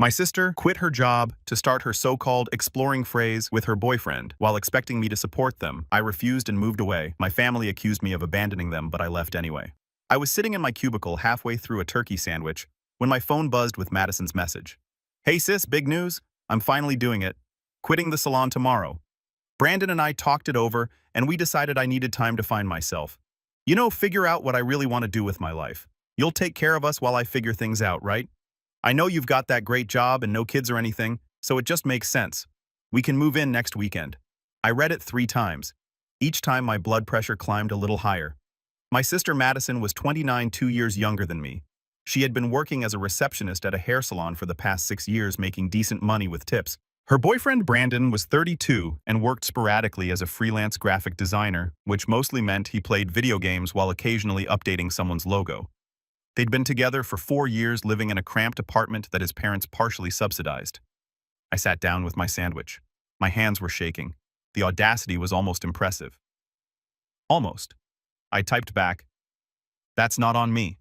My sister quit her job to start her so-called exploring phase with her boyfriend. While expecting me to support them, I refused and moved away. My family accused me of abandoning them, but I left anyway. I was sitting in my cubicle halfway through a turkey sandwich when my phone buzzed with Madison's message. "Hey sis, big news. I'm finally doing it. Quitting the salon tomorrow." Brandon and I talked it over, and we decided I needed time to find myself. Figure out what I really want to do with my life. You'll take care of us while I figure things out, right? I know you've got that great job and no kids or anything, so it just makes sense. We can move in next weekend. I read it 3 times. Each time my blood pressure climbed a little higher. My sister Madison was 29, 2 years younger than me. She had been working as a receptionist at a hair salon for the past 6 years, making decent money with tips. Her boyfriend Brandon was 32 and worked sporadically as a freelance graphic designer, which mostly meant he played video games while occasionally updating someone's logo. They'd been together for 4 years, living in a cramped apartment that his parents partially subsidized. I sat down with my sandwich. My hands were shaking. The audacity was almost impressive. Almost. I typed back, "That's not on me."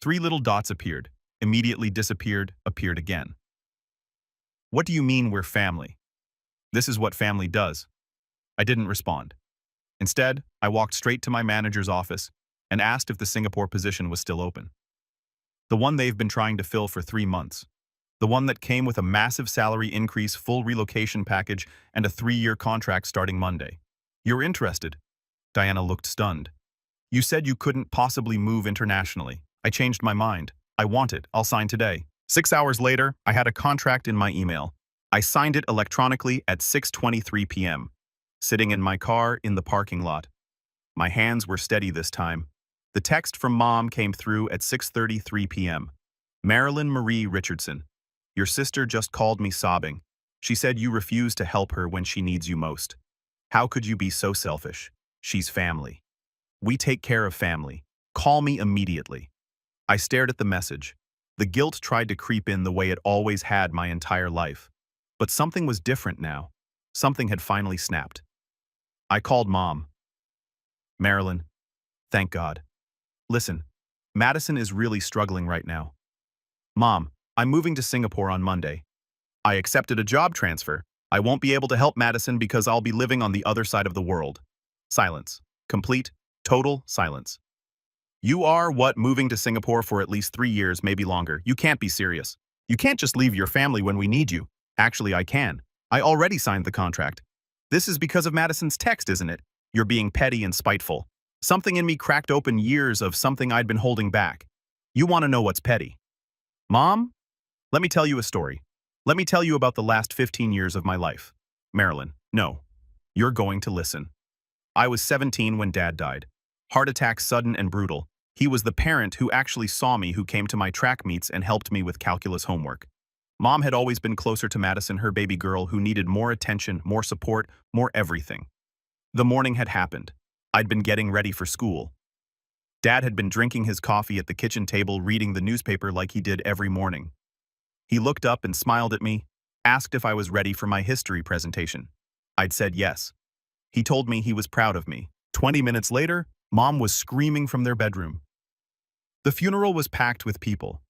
3 little dots appeared, immediately disappeared, appeared again. "What do you mean we're family? This is what family does." I didn't respond. Instead, I walked straight to my manager's office and asked if the Singapore position was still open. The one they've been trying to fill for 3 months. The one that came with a massive salary increase, full relocation package, and a 3-year contract starting Monday. "You're interested?" Diana looked stunned. "You said you couldn't possibly move internationally." "I changed my mind. I want it. I'll sign today." 6 hours later, I had a contract in my email. I signed it electronically at 6:23 p.m., sitting in my car in the parking lot. My hands were steady this time. The text from Mom came through at 6:33 p.m. "Marilyn Marie Richardson, your sister just called me sobbing. She said you refuse to help her when she needs you most. How could you be so selfish? She's family. We take care of family. Call me immediately." I stared at the message. The guilt tried to creep in the way it always had my entire life. But something was different now. Something had finally snapped. I called Mom. "Marilyn, thank God. Listen, Madison is really struggling right now. Mom, I'm moving to Singapore on Monday. I accepted a job transfer. I won't be able to help Madison because I'll be living on the other side of the world." Silence. Complete, total silence. "You are moving to Singapore for at least 3 years, maybe longer. You can't be serious. You can't just leave your family when we need you." "Actually, I can. I already signed the contract." "This is because of Madison's text, isn't it? You're being petty and spiteful." Something in me cracked open years of something I'd been holding back. "You want to know what's petty? Mom? Let me tell you a story. Let me tell you about the last 15 years of my life." "Marilyn, no. You're going to listen." I was 17 when Dad died. Heart attack, sudden and brutal. He was the parent who actually saw me, who came to my track meets and helped me with calculus homework. Mom had always been closer to Madison, her baby girl, who needed more attention, more support, more everything. The morning had happened. I'd been getting ready for school. Dad had been drinking his coffee at the kitchen table, reading the newspaper like he did every morning. He looked up and smiled at me, asked if I was ready for my history presentation. I'd said yes. He told me he was proud of me. 20 minutes later, Mom was screaming from their bedroom. The funeral was packed with people.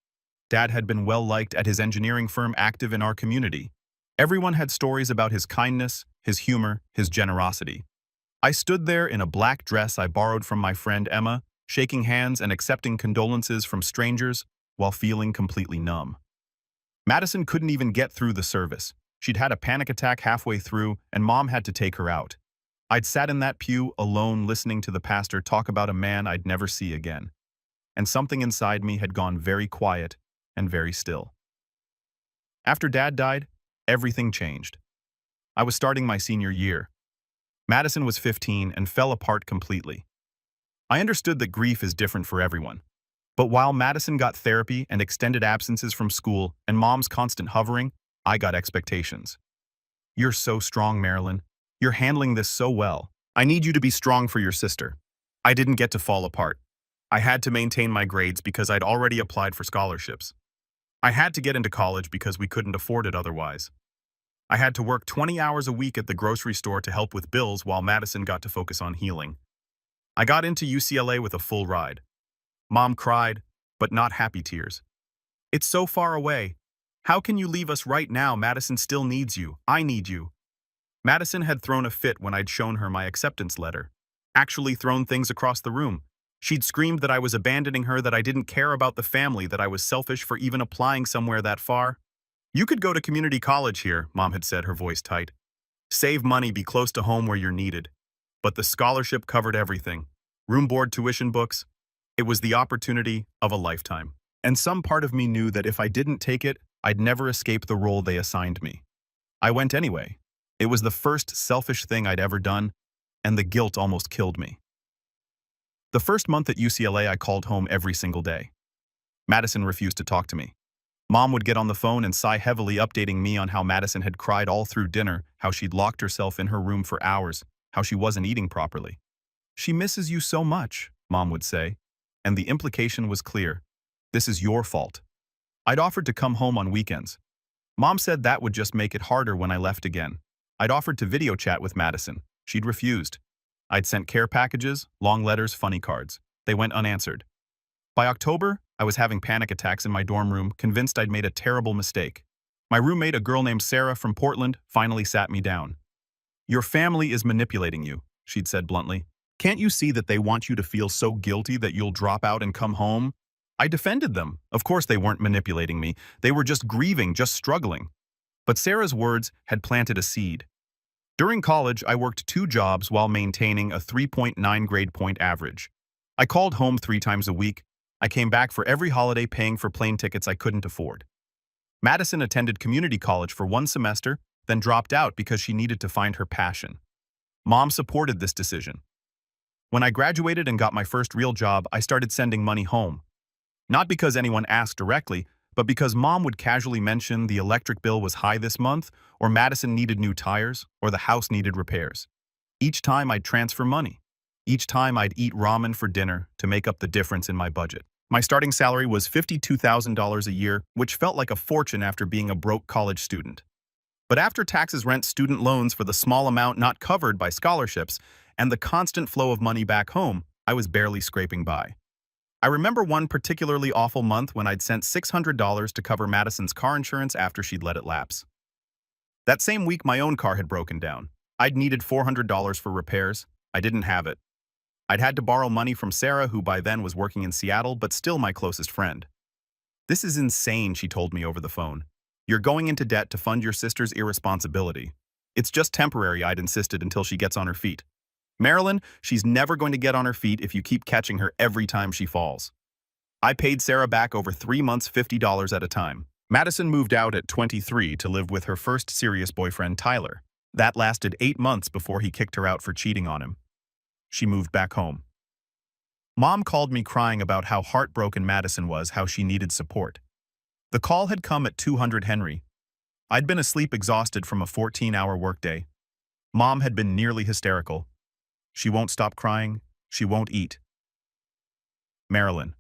Dad had been well-liked at his engineering firm, active in our community. Everyone had stories about his kindness, his humor, his generosity. I stood there in a black dress I borrowed from my friend Emma, shaking hands and accepting condolences from strangers while feeling completely numb. Madison couldn't even get through the service. She'd had a panic attack halfway through, and Mom had to take her out. I'd sat in that pew alone, listening to the pastor talk about a man I'd never see again. And something inside me had gone very quiet and very still. After Dad died, everything changed. I was starting my senior year. Madison was 15 and fell apart completely. I understood that grief is different for everyone. But while Madison got therapy and extended absences from school and Mom's constant hovering, I got expectations. "You're so strong, Marilyn. You're handling this so well. I need you to be strong for your sister." I didn't get to fall apart. I had to maintain my grades because I'd already applied for scholarships. I had to get into college because we couldn't afford it otherwise. I had to work 20 hours a week at the grocery store to help with bills while Madison got to focus on healing. I got into UCLA with a full ride. Mom cried, but not happy tears. "It's so far away. How can you leave us right now? Madison still needs you. I need you. Madison had thrown a fit when I'd shown her my acceptance letter. Actually thrown things across the room. She'd screamed that I was abandoning her, that I didn't care about the family, that I was selfish for even applying somewhere that far. You could go to community college here, Mom had said, her voice tight. Save money, be close to home where you're needed. But the scholarship covered everything. Room, board, tuition, books. It was the opportunity of a lifetime. And some part of me knew that if I didn't take it, I'd never escape the role they assigned me. I went anyway. It was the first selfish thing I'd ever done, and the guilt almost killed me. The first month at UCLA, I called home every single day. Madison refused to talk to me. Mom would get on the phone and sigh heavily, updating me on how Madison had cried all through dinner, how she'd locked herself in her room for hours, how she wasn't eating properly. She misses you so much, Mom would say, and the implication was clear. This is your fault. I'd offered to come home on weekends. Mom said that would just make it harder when I left again. I'd offered to video chat with Madison. She'd refused. I'd sent care packages, long letters, funny cards. They went unanswered. By October, I was having panic attacks in my dorm room, convinced I'd made a terrible mistake. My roommate, a girl named Sarah from Portland, finally sat me down. Your family is manipulating you, she'd said bluntly. Can't you see that they want you to feel so guilty that you'll drop out and come home? I defended them. Of course they weren't manipulating me. They were just grieving, just struggling. But Sarah's words had planted a seed. During college, I worked 2 jobs while maintaining a 3.9 grade point average. I called home 3 times a week. I came back for every holiday, paying for plane tickets I couldn't afford. Madison attended community college for 1 semester, then dropped out because she needed to find her passion. Mom supported this decision. When I graduated and got my first real job, I started sending money home. Not because anyone asked directly, but because Mom would casually mention the electric bill was high this month, or Madison needed new tires, or the house needed repairs. Each time I'd transfer money. Each time I'd eat ramen for dinner to make up the difference in my budget. My starting salary was $52,000 a year, which felt like a fortune after being a broke college student. But after taxes, rent, student loans for the small amount not covered by scholarships, and the constant flow of money back home, I was barely scraping by. I remember one particularly awful month when I'd sent $600 to cover Madison's car insurance after she'd let it lapse. That same week, my own car had broken down. I'd needed $400 for repairs. I didn't have it. I'd had to borrow money from Sarah, who by then was working in Seattle, but still my closest friend. This is insane, she told me over the phone. You're going into debt to fund your sister's irresponsibility. It's just temporary, I'd insisted, until she gets on her feet. Marilyn, she's never going to get on her feet if you keep catching her every time she falls. I paid Sarah back over 3 months, $50 at a time. Madison moved out at 23 to live with her first serious boyfriend, Tyler. That lasted 8 months before he kicked her out for cheating on him. She moved back home. Mom called me crying about how heartbroken Madison was, how she needed support. The call had come at 200 Henry. I'd been asleep, exhausted from a 14-hour workday. Mom had been nearly hysterical. She won't stop crying. She won't eat. Marilyn.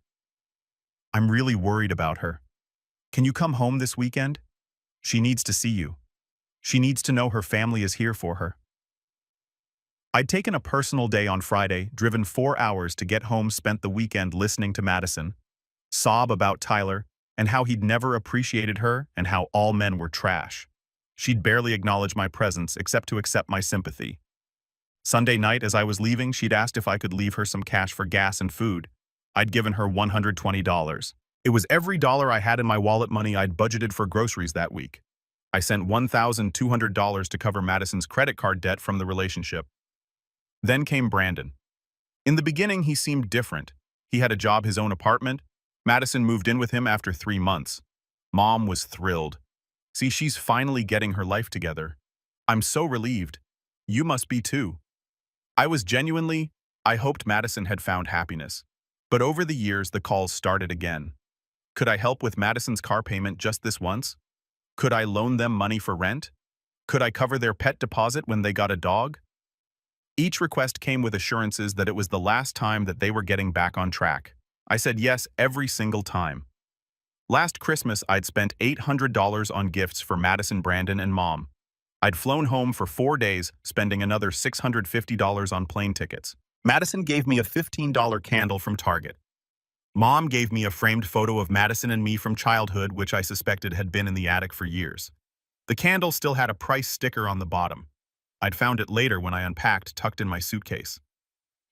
I'm really worried about her. Can you come home this weekend? She needs to see you. She needs to know her family is here for her. I'd taken a personal day on Friday, driven 4 hours to get home, spent the weekend listening to Madison sob about Tyler and how he'd never appreciated her and how all men were trash. She'd barely acknowledge my presence except to accept my sympathy. Sunday night, as I was leaving, she'd asked if I could leave her some cash for gas and food. I'd given her $120. It was every dollar I had in my wallet, money I'd budgeted for groceries that week. I sent $1,200 to cover Madison's credit card debt from the relationship. Then came Brandon. In the beginning, he seemed different. He had a job, his own apartment. Madison moved in with him after 3 months. Mom was thrilled. See, she's finally getting her life together. I'm so relieved. You must be too. I hoped Madison had found happiness. But over the years, the calls started again. Could I help with Madison's car payment just this once? Could I loan them money for rent? Could I cover their pet deposit when they got a dog? Each request came with assurances that it was the last time that they were getting back on track. I said yes every single time. Last Christmas, I'd spent $800 on gifts for Madison, Brandon, and Mom. I'd flown home for 4 days, spending another $650 on plane tickets. Madison gave me a $15 candle from Target. Mom gave me a framed photo of Madison and me from childhood, which I suspected had been in the attic for years. The candle still had a price sticker on the bottom. I'd found it later when I unpacked, tucked in my suitcase.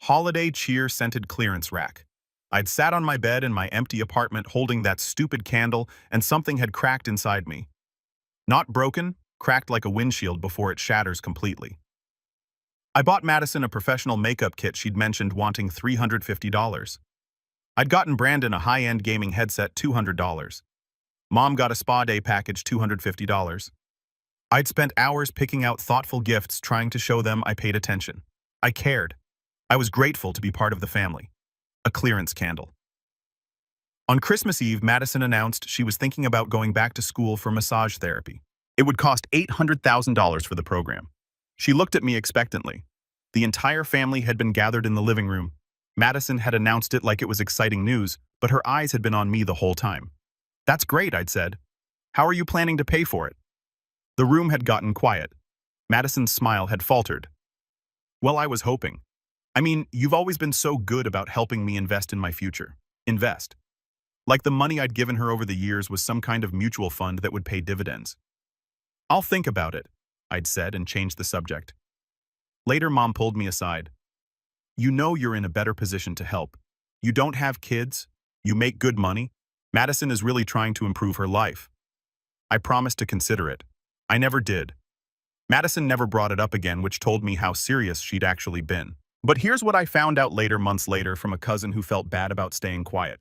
Holiday cheer scented clearance rack. I'd sat on my bed in my empty apartment holding that stupid candle, and something had cracked inside me. Not broken, cracked like a windshield before it shatters completely. I bought Madison a professional makeup kit she'd mentioned wanting $350. I'd gotten Brandon a high-end gaming headset, $200. Mom got a spa day package, $250. I'd spent hours picking out thoughtful gifts, trying to show them I paid attention. I cared. I was grateful to be part of the family. A clearance candle. On Christmas Eve, Madison announced she was thinking about going back to school for massage therapy. It would cost $800,000 for the program. She looked at me expectantly. The entire family had been gathered in the living room. Madison had announced it like it was exciting news, but her eyes had been on me the whole time. "That's great," I'd said. "How are you planning to pay for it?" The room had gotten quiet. Madison's smile had faltered. "Well, I was hoping. I mean, you've always been so good about helping me invest in my future." Invest. Like the money I'd given her over the years was some kind of mutual fund that would pay dividends. "I'll think about it," I'd said and changed the subject. Later, Mom pulled me aside. "You know you're in a better position to help. You don't have kids. You make good money. Madison is really trying to improve her life." I promised to consider it. I never did. Madison never brought it up again, which told me how serious she'd actually been. But here's what I found out later, months later, from a cousin who felt bad about staying quiet.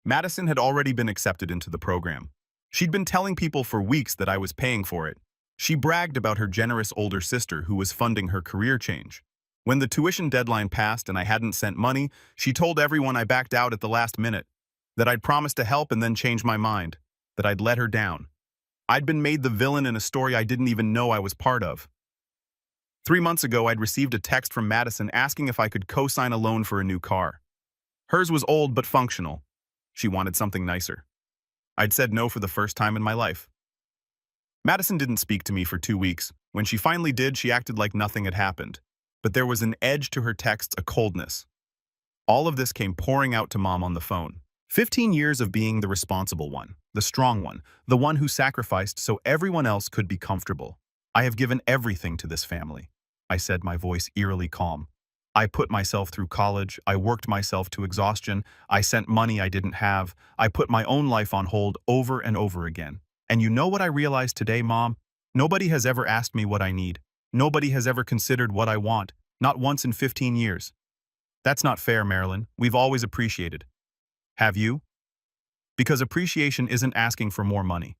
Madison had already been accepted into the program. She'd been telling people for weeks that I was paying for it. She bragged about her generous older sister who was funding her career change. When the tuition deadline passed and I hadn't sent money, she told everyone I backed out at the last minute, that I'd promised to help and then changed my mind, that I'd let her down. I'd been made the villain in a story I didn't even know I was part of. 3 months ago, I'd received a text from Madison asking if I could co-sign a loan for a new car. Hers was old but functional. She wanted something nicer. I'd said no for the first time in my life. Madison didn't speak to me for 2 weeks. When she finally did, she acted like nothing had happened. But there was an edge to her texts, a coldness. All of this came pouring out to Mom on the phone. 15 years of being the responsible one, the strong one, the one who sacrificed so everyone else could be comfortable. "I have given everything to this family," I said, my voice eerily calm. "I put myself through college, I worked myself to exhaustion, I sent money I didn't have, I put my own life on hold over and over again. And you know what I realized today, Mom? Nobody has ever asked me what I need. Nobody has ever considered what I want, not once in 15 years. That's not fair, Marilyn. We've always appreciated." "Have you?" "Because appreciation isn't asking for more money.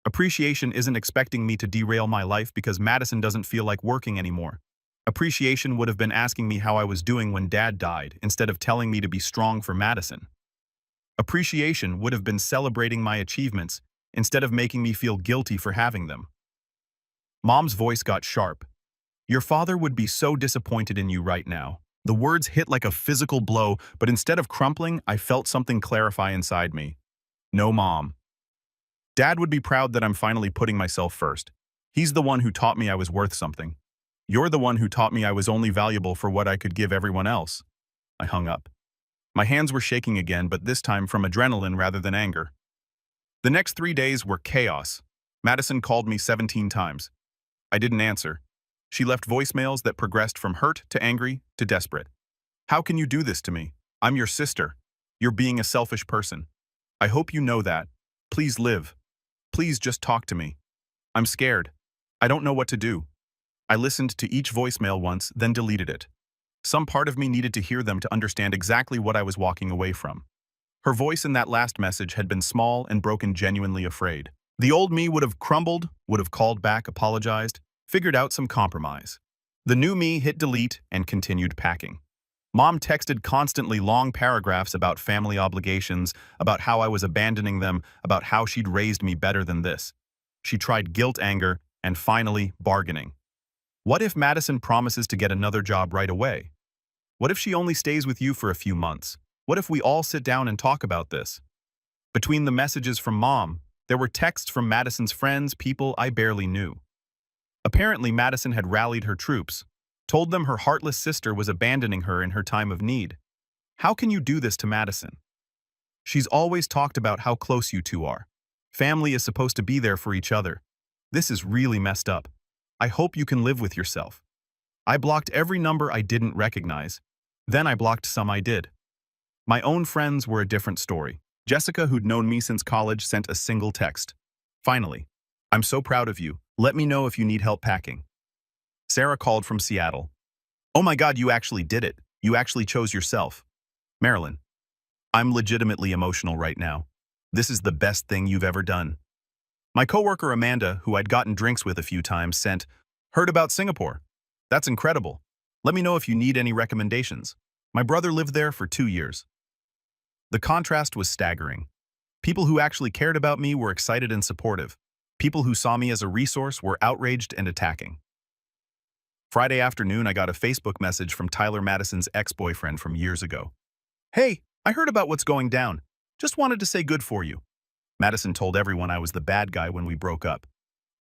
Appreciation isn't expecting me to derail my life because Madison doesn't feel like working anymore. Appreciation would have been asking me how I was doing when Dad died instead of telling me to be strong for Madison. Appreciation would have been celebrating my achievements instead of making me feel guilty for having them." Mom's voice got sharp. "Your father would be so disappointed in you right now." The words hit like a physical blow, but instead of crumpling, I felt something clarify inside me. "No, Mom. Dad would be proud that I'm finally putting myself first. He's the one who taught me I was worth something. You're the one who taught me I was only valuable for what I could give everyone else." I hung up. My hands were shaking again, but this time from adrenaline rather than anger. The next 3 days were chaos. Madison called me 17 times. I didn't answer. She left voicemails that progressed from hurt to angry to desperate. "How can you do this to me? I'm your sister. You're being a selfish person. I hope you know that. Please live. Please just talk to me. I'm scared. I don't know what to do." I listened to each voicemail once, then deleted it. Some part of me needed to hear them to understand exactly what I was walking away from. Her voice in that last message had been small and broken, genuinely afraid. The old me would have crumbled, would have called back, apologized, figured out some compromise. The new me hit delete and continued packing. Mom texted constantly long paragraphs about family obligations, about how I was abandoning them, about how she'd raised me better than this. She tried guilt, anger, and finally bargaining. What if Madison promises to get another job right away? What if she only stays with you for a few months? What if we all sit down and talk about this? Between the messages from Mom, there were texts from Madison's friends, people I barely knew. Apparently, Madison had rallied her troops, told them her heartless sister was abandoning her in her time of need. How can you do this to Madison? She's always talked about how close you two are. Family is supposed to be there for each other. This is really messed up. I hope you can live with yourself. I blocked every number I didn't recognize. Then I blocked some I did. My own friends were a different story. Jessica, who'd known me since college, sent a single text. Finally, I'm so proud of you. Let me know if you need help packing. Sarah called from Seattle. Oh my God, you actually did it. You actually chose yourself. Marilyn, I'm legitimately emotional right now. This is the best thing you've ever done. My coworker Amanda, who I'd gotten drinks with a few times, sent, heard about Singapore. That's incredible. Let me know if you need any recommendations. My brother lived there for 2 years. The contrast was staggering. People who actually cared about me were excited and supportive. People who saw me as a resource were outraged and attacking. Friday afternoon, I got a Facebook message from Tyler Madison's ex-boyfriend from years ago. Hey, I heard about what's going down. Just wanted to say good for you. Madison told everyone I was the bad guy when we broke up.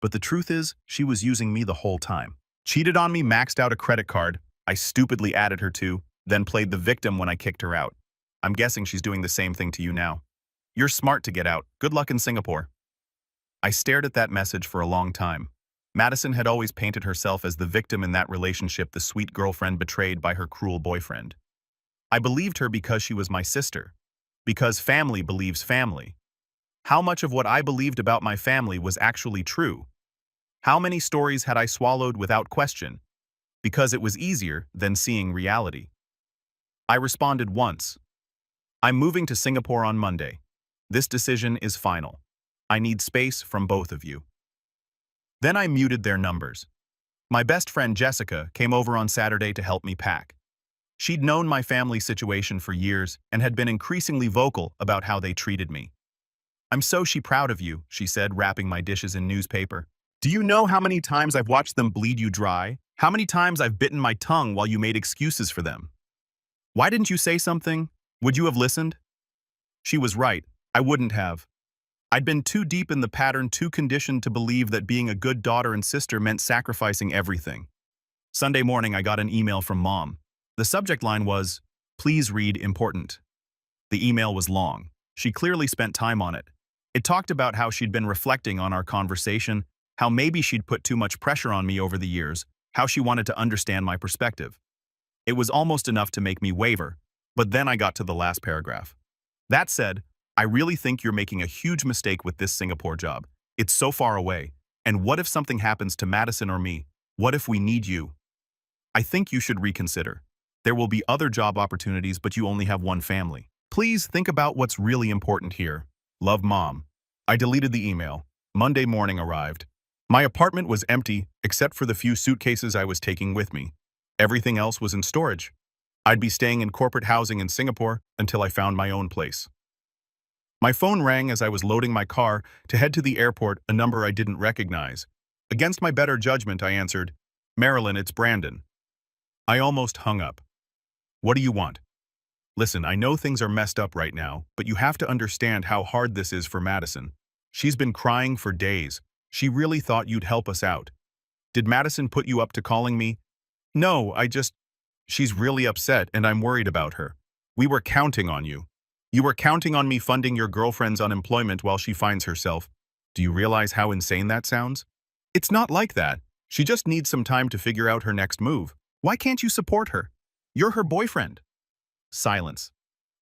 But the truth is, she was using me the whole time. Cheated on me, maxed out a credit card I stupidly added her to, then played the victim when I kicked her out. I'm guessing she's doing the same thing to you now. You're smart to get out. Good luck in Singapore. I stared at that message for a long time. Madison had always painted herself as the victim in that relationship, the sweet girlfriend betrayed by her cruel boyfriend. I believed her because she was my sister. Because family believes family. How much of what I believed about my family was actually true? How many stories had I swallowed without question? Because it was easier than seeing reality. I responded once. I'm moving to Singapore on Monday. This decision is final. I need space from both of you. Then I muted their numbers. My best friend Jessica came over on Saturday to help me pack. She'd known my family situation for years and had been increasingly vocal about how they treated me. I'm so proud of you, she said, wrapping my dishes in newspaper. Do you know how many times I've watched them bleed you dry? How many times I've bitten my tongue while you made excuses for them? Why didn't you say something? Would you have listened? She was right. I wouldn't have. I'd been too deep in the pattern, too conditioned to believe that being a good daughter and sister meant sacrificing everything. Sunday morning, I got an email from Mom. The subject line was, "Please read important." The email was long. She clearly spent time on it. It talked about how she'd been reflecting on our conversation, how maybe she'd put too much pressure on me over the years, how she wanted to understand my perspective. It was almost enough to make me waver, but then I got to the last paragraph. That said, I really think you're making a huge mistake with this Singapore job. It's so far away. And what if something happens to Madison or me? What if we need you? I think you should reconsider. There will be other job opportunities, but you only have one family. Please think about what's really important here. Love, Mom. I deleted the email. Monday morning arrived. My apartment was empty, except for the few suitcases I was taking with me. Everything else was in storage. I'd be staying in corporate housing in Singapore until I found my own place. My phone rang as I was loading my car to head to the airport, a number I didn't recognize. Against my better judgment, I answered, "Marilyn, it's Brandon." I almost hung up. "What do you want?" "Listen, I know things are messed up right now, but you have to understand how hard this is for Madison. She's been crying for days. She really thought you'd help us out. Did Madison put you up to calling me?" "No, She's really upset and I'm worried about her. We were counting on you. You were counting on me funding your girlfriend's unemployment while she finds herself. Do you realize how insane that sounds? It's not like that. She just needs some time to figure out her next move. Why can't you support her? You're her boyfriend." Silence.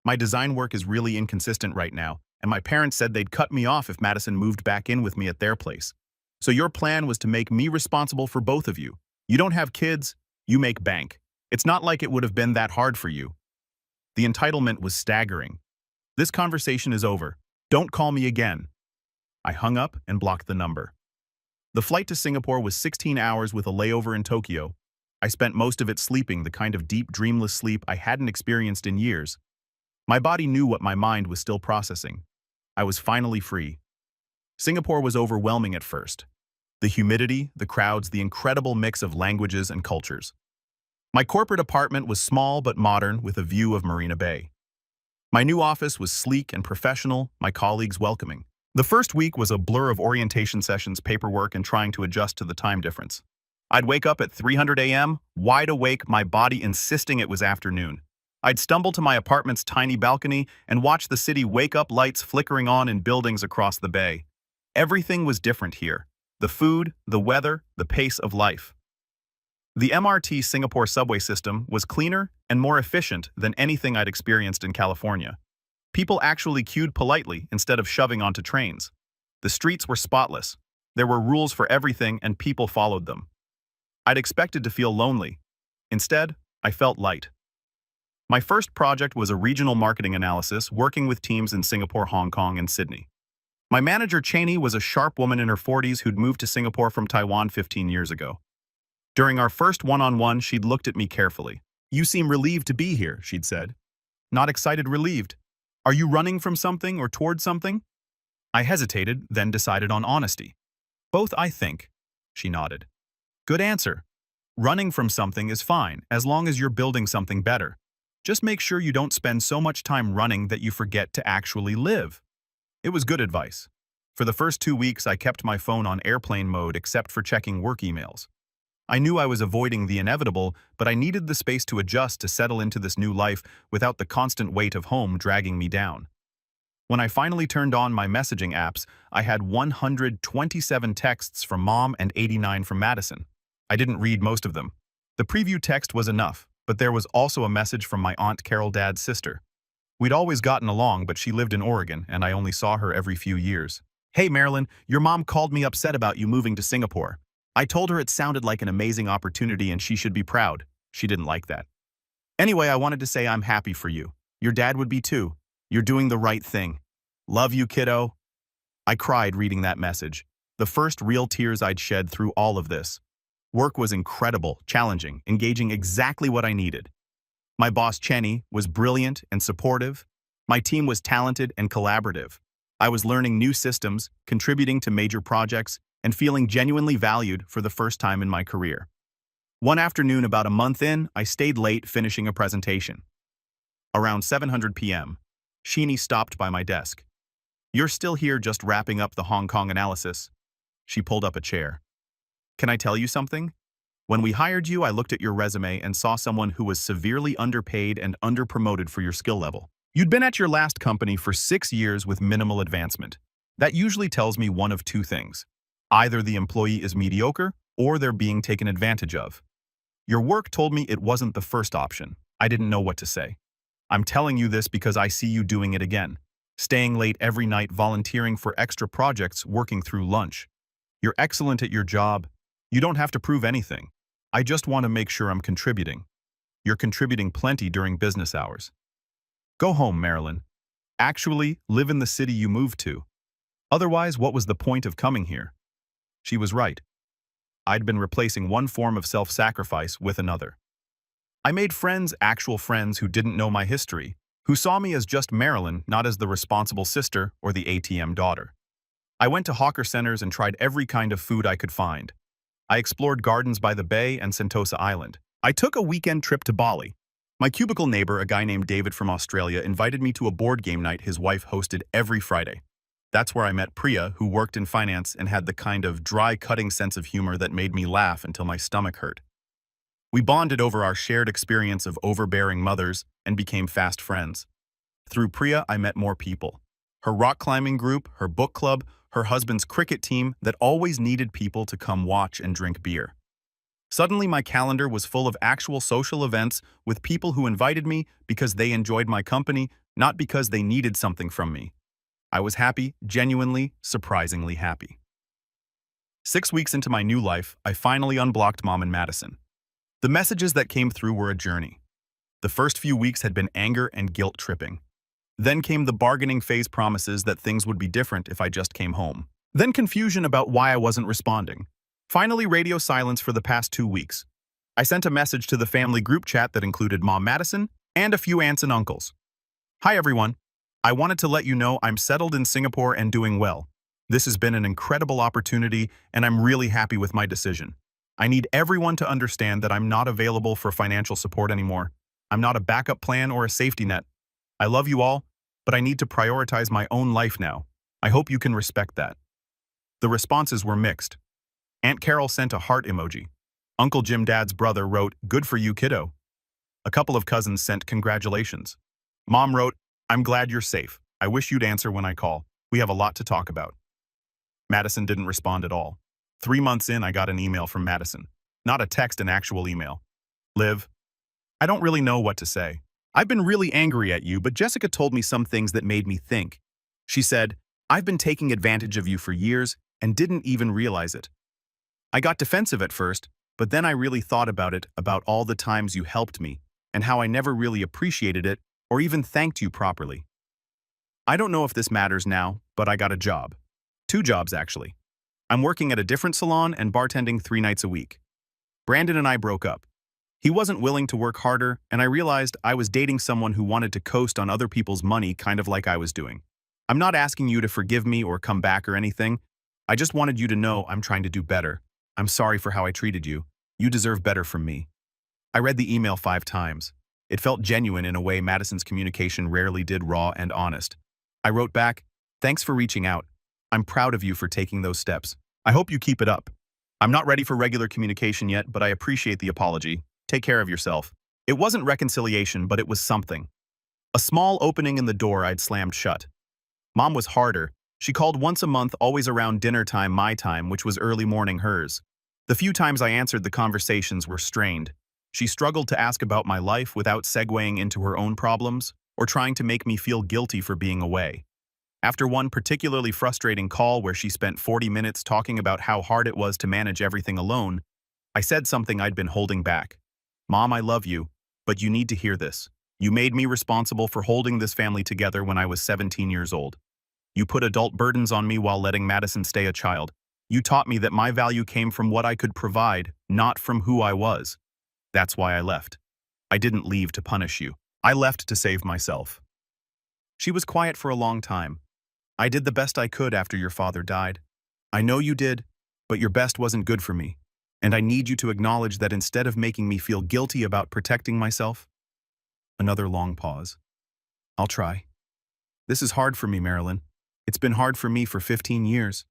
My design work is really inconsistent right now, and my parents said they'd cut me off if Madison moved back in with me at their place. So your plan was to make me responsible for both of you. You don't have kids, you make bank. It's not like it would have been that hard for you. The entitlement was staggering. This conversation is over. Don't call me again. I hung up and blocked the number. The flight to Singapore was 16 hours with a layover in Tokyo. I spent most of it sleeping, the kind of deep, dreamless sleep I hadn't experienced in years. My body knew what my mind was still processing. I was finally free. Singapore was overwhelming at first. The humidity, the crowds, the incredible mix of languages and cultures. My corporate apartment was small but modern with a view of Marina Bay. My new office was sleek and professional, my colleagues welcoming. The first week was a blur of orientation sessions, paperwork, and trying to adjust to the time difference. I'd wake up at 300 a.m., wide awake, my body insisting it was afternoon. I'd stumble to my apartment's tiny balcony and watch the city wake up, lights flickering on in buildings across the bay. Everything was different here. The food, the weather, the pace of life. The MRT Singapore subway system was cleaner and more efficient than anything I'd experienced in California. People actually queued politely instead of shoving onto trains. The streets were spotless. There were rules for everything and people followed them. I'd expected to feel lonely. Instead, I felt light. My first project was a regional marketing analysis working with teams in Singapore, Hong Kong, and Sydney. My manager, Cheney, was a sharp woman in her 40s who'd moved to Singapore from Taiwan 15 years ago. During our first one-on-one, she'd looked at me carefully. "You seem relieved to be here," she'd said. "Not excited, relieved. Are you running from something or toward something?" I hesitated, then decided on honesty. "Both, I think," she nodded. "Good answer. Running from something is fine, as long as you're building something better. Just make sure you don't spend so much time running that you forget to actually live." It was good advice. For the first 2 weeks, I kept my phone on airplane mode except for checking work emails. I knew I was avoiding the inevitable, but I needed the space to adjust to settle into this new life without the constant weight of home dragging me down. When I finally turned on my messaging apps, I had 127 texts from Mom and 89 from Madison. I didn't read most of them. The preview text was enough, but there was also a message from my Aunt Carol, Dad's sister. We'd always gotten along, but she lived in Oregon, and I only saw her every few years. "Hey, Marilyn, your mom called me upset about you moving to Singapore. I told her it sounded like an amazing opportunity and she should be proud. She didn't like that. Anyway, I wanted to say I'm happy for you. Your dad would be too. You're doing the right thing. Love you, kiddo." I cried reading that message, the first real tears I'd shed through all of this. Work was incredible, challenging, engaging, exactly what I needed. My boss, Cheney, was brilliant and supportive. My team was talented and collaborative. I was learning new systems, contributing to major projects, and feeling genuinely valued for the first time in my career. One afternoon about a month in, I stayed late finishing a presentation. Around 7:00 p.m., Sheeny stopped by my desk. "You're still here just wrapping up the Hong Kong analysis." She pulled up a chair. "Can I tell you something? When we hired you, I looked at your resume and saw someone who was severely underpaid and underpromoted for your skill level. You'd been at your last company for 6 years with minimal advancement. That usually tells me one of two things. Either the employee is mediocre, or they're being taken advantage of. Your work told me it wasn't the first option. I didn't know what to say. I'm telling you this because I see you doing it again. Staying late every night, volunteering for extra projects, working through lunch. You're excellent at your job. You don't have to prove anything. I just want to make sure I'm contributing. You're contributing plenty during business hours. Go home, Marilyn. Actually, live in the city you moved to. Otherwise, what was the point of coming here?" She was right. I'd been replacing one form of self-sacrifice with another. I made friends, actual friends who didn't know my history, who saw me as just Marilyn, not as the responsible sister or the ATM daughter. I went to hawker centers and tried every kind of food I could find. I explored gardens by the bay and Sentosa Island. I took a weekend trip to Bali. My cubicle neighbor, a guy named David from Australia, invited me to a board game night his wife hosted every Friday. That's where I met Priya, who worked in finance and had the kind of dry, cutting sense of humor that made me laugh until my stomach hurt. We bonded over our shared experience of overbearing mothers and became fast friends. Through Priya, I met more people. Her rock climbing group, her book club, her husband's cricket team that always needed people to come watch and drink beer. Suddenly, my calendar was full of actual social events with people who invited me because they enjoyed my company, not because they needed something from me. I was happy, genuinely, surprisingly happy. 6 weeks into my new life, I finally unblocked Mom and Madison. The messages that came through were a journey. The first few weeks had been anger and guilt-tripping. Then came the bargaining phase, promises that things would be different if I just came home. Then confusion about why I wasn't responding. Finally, radio silence for the past 2 weeks. I sent a message to the family group chat that included Mom Madison and a few aunts and uncles. "Hi everyone. I wanted to let you know I'm settled in Singapore and doing well. This has been an incredible opportunity and I'm really happy with my decision. I need everyone to understand that I'm not available for financial support anymore. I'm not a backup plan or a safety net. I love you all, but I need to prioritize my own life now. I hope you can respect that." The responses were mixed. Aunt Carol sent a heart emoji. Uncle Jim, Dad's brother, wrote, "Good for you, kiddo." A couple of cousins sent congratulations. Mom wrote, "I'm glad you're safe. I wish you'd answer when I call. We have a lot to talk about." Madison didn't respond at all. 3 months in, I got an email from Madison. Not a text, an actual email. "Liv, I don't really know what to say. I've been really angry at you, but Jessica told me some things that made me think. She said, I've been taking advantage of you for years and didn't even realize it. I got defensive at first, but then I really thought about it, about all the times you helped me, and how I never really appreciated it or even thanked you properly. I don't know if this matters now, but I got a job. 2 jobs, actually. I'm working at a different salon and bartending 3 nights a week. Brandon and I broke up. He wasn't willing to work harder, and I realized I was dating someone who wanted to coast on other people's money, kind of like I was doing. I'm not asking you to forgive me or come back or anything. I just wanted you to know I'm trying to do better. I'm sorry for how I treated you. You deserve better from me." I read the email 5 times. It felt genuine in a way Madison's communication rarely did, raw and honest. I wrote back, "Thanks for reaching out. I'm proud of you for taking those steps. I hope you keep it up. I'm not ready for regular communication yet, but I appreciate the apology. Take care of yourself." It wasn't reconciliation, but it was something. A small opening in the door I'd slammed shut. Mom was harder. She called once a month, always around dinner time, my time, which was early morning hers. The few times I answered, the conversations were strained. She struggled to ask about my life without segueing into her own problems or trying to make me feel guilty for being away. After one particularly frustrating call where she spent 40 minutes talking about how hard it was to manage everything alone, I said something I'd been holding back. "Mom, I love you, but you need to hear this. You made me responsible for holding this family together when I was 17 years old. You put adult burdens on me while letting Madison stay a child. You taught me that my value came from what I could provide, not from who I was. That's why I left. I didn't leave to punish you. I left to save myself." She was quiet for a long time. "I did the best I could after your father died. I know you did, but your best wasn't good for me. And I need you to acknowledge that instead of making me feel guilty about protecting myself." Another long pause. "I'll try. This is hard for me, Marilyn. It's been hard for me for 15 years.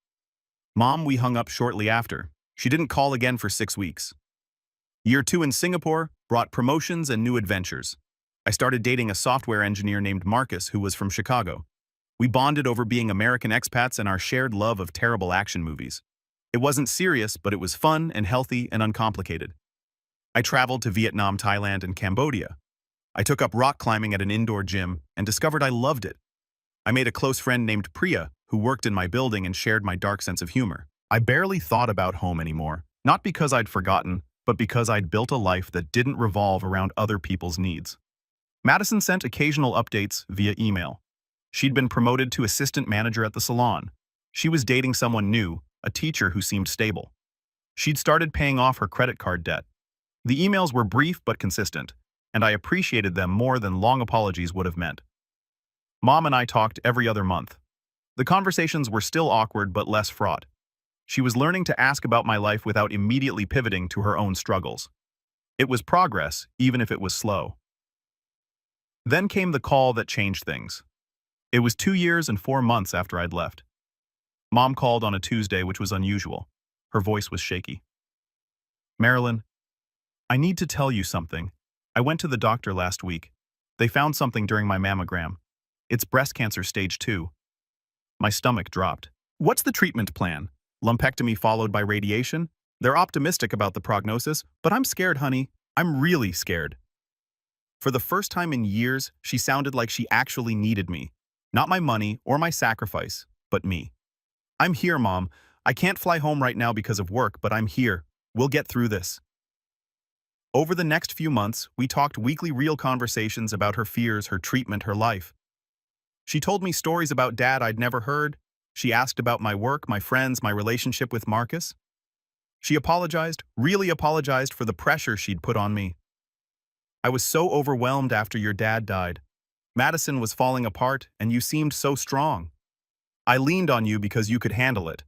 Mom, we hung up shortly after. She didn't call again for 6 weeks. Year 2 in Singapore brought promotions and new adventures. I started dating a software engineer named Marcus who was from Chicago. We bonded over being American expats and our shared love of terrible action movies. It wasn't serious, but it was fun and healthy and uncomplicated. I traveled to Vietnam, Thailand, and Cambodia. I took up rock climbing at an indoor gym and discovered I loved it. I made a close friend named Priya who worked in my building and shared my dark sense of humor. I barely thought about home anymore, not because I'd forgotten, but because I'd built a life that didn't revolve around other people's needs. Madison sent occasional updates via email. She'd been promoted to assistant manager at the salon. She was dating someone new, a teacher who seemed stable. She'd started paying off her credit card debt. The emails were brief but consistent, and I appreciated them more than long apologies would have meant. Mom and I talked every other month. The conversations were still awkward but less fraught. She was learning to ask about my life without immediately pivoting to her own struggles. It was progress, even if it was slow. Then came the call that changed things. It was 2 years and 4 months after I'd left. Mom called on a Tuesday, which was unusual. Her voice was shaky. "Marilyn, I need to tell you something. I went to the doctor last week. They found something during my mammogram. It's breast cancer stage 2. My stomach dropped. "What's the treatment plan? Lumpectomy followed by radiation? They're optimistic about the prognosis, but I'm scared, honey. I'm really scared." For the first time in years, she sounded like she actually needed me. Not my money or my sacrifice, but me. "I'm here, Mom. I can't fly home right now because of work, but I'm here. We'll get through this." Over the next few months, we talked weekly, real conversations about her fears, her treatment, her life. She told me stories about Dad I'd never heard. She asked about my work, my friends, my relationship with Marcus. She apologized, really apologized for the pressure she'd put on me. "I was so overwhelmed after your dad died. Madison was falling apart, and you seemed so strong. I leaned on you because you could handle it,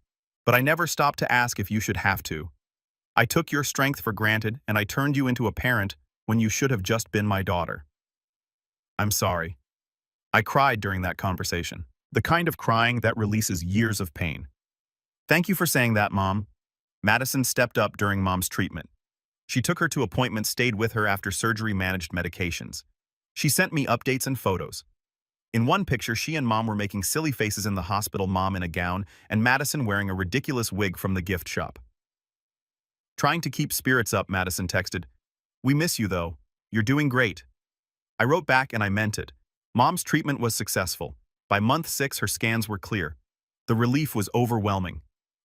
but I never stopped to ask if you should have to. I took your strength for granted, and I turned you into a parent when you should have just been my daughter. I'm sorry." I cried during that conversation, the kind of crying that releases years of pain. "Thank you for saying that, Mom." Madison stepped up during Mom's treatment. She took her to appointments, stayed with her after surgery, managed medications. She sent me updates and photos. In one picture, she and Mom were making silly faces in the hospital, Mom in a gown and Madison wearing a ridiculous wig from the gift shop. Trying to keep spirits up, Madison texted, "We miss you though. You're doing great." I wrote back and I meant it. Mom's treatment was successful. By month 6, her scans were clear. The relief was overwhelming.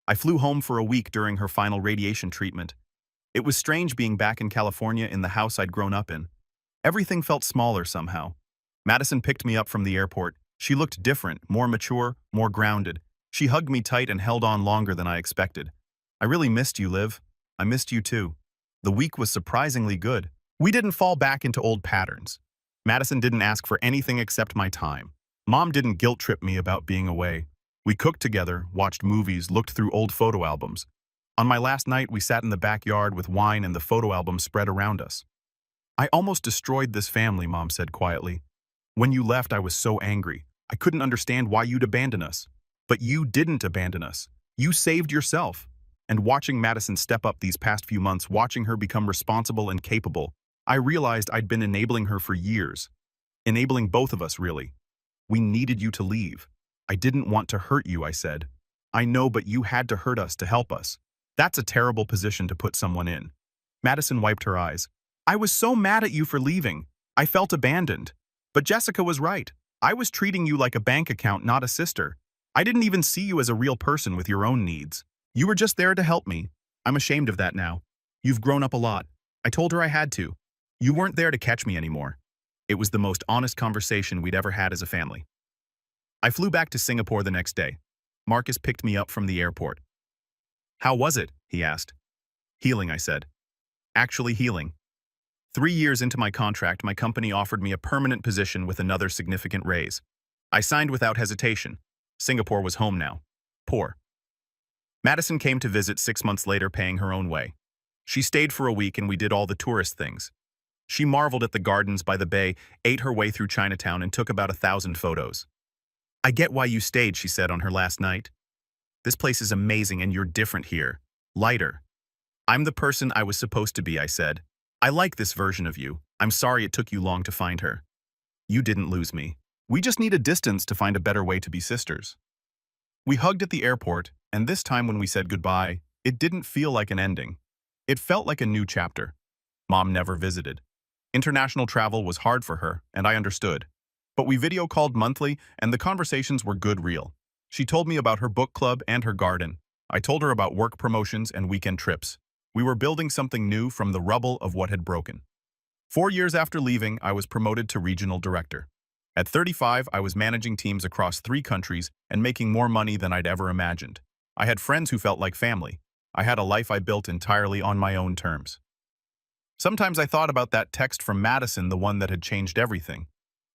I flew home for a week during her final radiation treatment. It was strange being back in California in the house I'd grown up in. Everything felt smaller somehow. Madison picked me up from the airport. She looked different, more mature, more grounded. She hugged me tight and held on longer than I expected. "I really missed you, Liv. I missed you too." The week was surprisingly good. We didn't fall back into old patterns. Madison didn't ask for anything except my time. Mom didn't guilt-trip me about being away. We cooked together, watched movies, looked through old photo albums. On my last night, we sat in the backyard with wine and the photo album spread around us. "I almost destroyed this family," Mom said quietly. "When you left, I was so angry. I couldn't understand why you'd abandon us. But you didn't abandon us. You saved yourself." And watching Madison step up these past few months, watching her become responsible and capable, I realized I'd been enabling her for years. Enabling both of us, really. "We needed you to leave. I didn't want to hurt you," I said. "I know, but you had to hurt us to help us." That's a terrible position to put someone in. Madison wiped her eyes. "I was so mad at you for leaving. I felt abandoned. But Jessica was right. I was treating you like a bank account, not a sister. I didn't even see you as a real person with your own needs. You were just there to help me. I'm ashamed of that now. You've grown up a lot. I told her I had to. You weren't there to catch me anymore." It was the most honest conversation we'd ever had as a family. I flew back to Singapore the next day. Marcus picked me up from the airport. "How was it?" he asked. "Healing," I said. "Actually healing." 3 years into my contract, my company offered me a permanent position with another significant raise. I signed without hesitation. Singapore was home now. Poor. Madison came to visit 6 months later, paying her own way. She stayed for a week and we did all the tourist things. She marveled at the gardens by the bay, ate her way through Chinatown, and took about 1,000 photos. "I get why you stayed," she said on her last night. "This place is amazing and you're different here. Lighter." "I'm the person I was supposed to be," I said. "I like this version of you. I'm sorry it took you long to find her." "You didn't lose me. We just need a distance to find a better way to be sisters." We hugged at the airport, and this time when we said goodbye, it didn't feel like an ending. It felt like a new chapter. Mom never visited. International travel was hard for her, and I understood. But we video called monthly, and the conversations were good, real. She told me about her book club and her garden. I told her about work promotions and weekend trips. We were building something new from the rubble of what had broken. 4 years after leaving, I was promoted to regional director. At 35, I was managing teams across 3 countries and making more money than I'd ever imagined. I had friends who felt like family. I had a life I built entirely on my own terms. Sometimes I thought about that text from Madison, the one that had changed everything.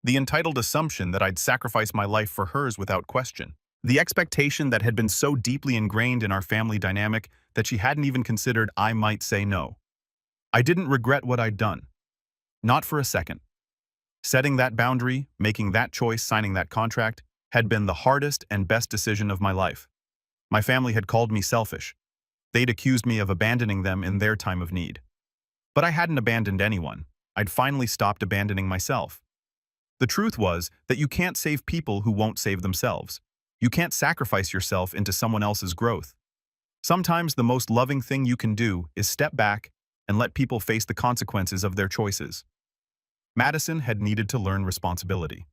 The entitled assumption that I'd sacrifice my life for hers without question. The expectation that had been so deeply ingrained in our family dynamic that she hadn't even considered I might say no. I didn't regret what I'd done. Not for a second. Setting that boundary, making that choice, signing that contract, had been the hardest and best decision of my life. My family had called me selfish. They'd accused me of abandoning them in their time of need. But I hadn't abandoned anyone. I'd finally stopped abandoning myself. The truth was that you can't save people who won't save themselves. You can't sacrifice yourself into someone else's growth. Sometimes the most loving thing you can do is step back and let people face the consequences of their choices. Madison had needed to learn responsibility.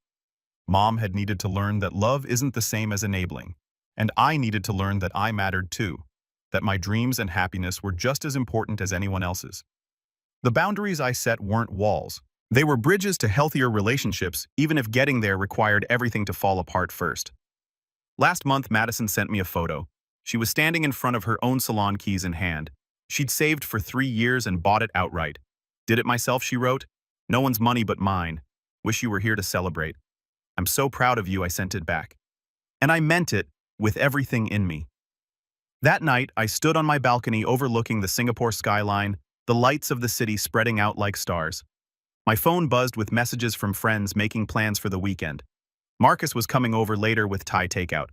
Mom had needed to learn that love isn't the same as enabling. And I needed to learn that I mattered too, that my dreams and happiness were just as important as anyone else's. The boundaries I set weren't walls. They were bridges to healthier relationships, even if getting there required everything to fall apart first. Last month, Madison sent me a photo. She was standing in front of her own salon, keys in hand. She'd saved for 3 years and bought it outright. "Did it myself," she wrote. "No one's money but mine. Wish you were here to celebrate. I'm so proud of you," I sent it back. And I meant it with everything in me. That night, I stood on my balcony overlooking the Singapore skyline, the lights of the city spreading out like stars. My phone buzzed with messages from friends making plans for the weekend. Marcus was coming over later with Thai takeout.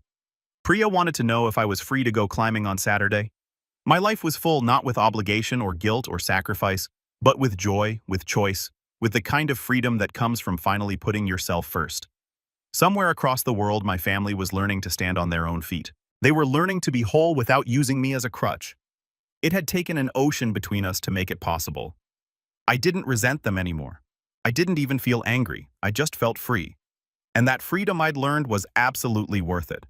Priya wanted to know if I was free to go climbing on Saturday. My life was full not with obligation or guilt or sacrifice, but with joy, with choice, with the kind of freedom that comes from finally putting yourself first. Somewhere across the world, my family was learning to stand on their own feet. They were learning to be whole without using me as a crutch. It had taken an ocean between us to make it possible. I didn't resent them anymore. I didn't even feel angry. I just felt free. And that freedom I'd learned was absolutely worth it.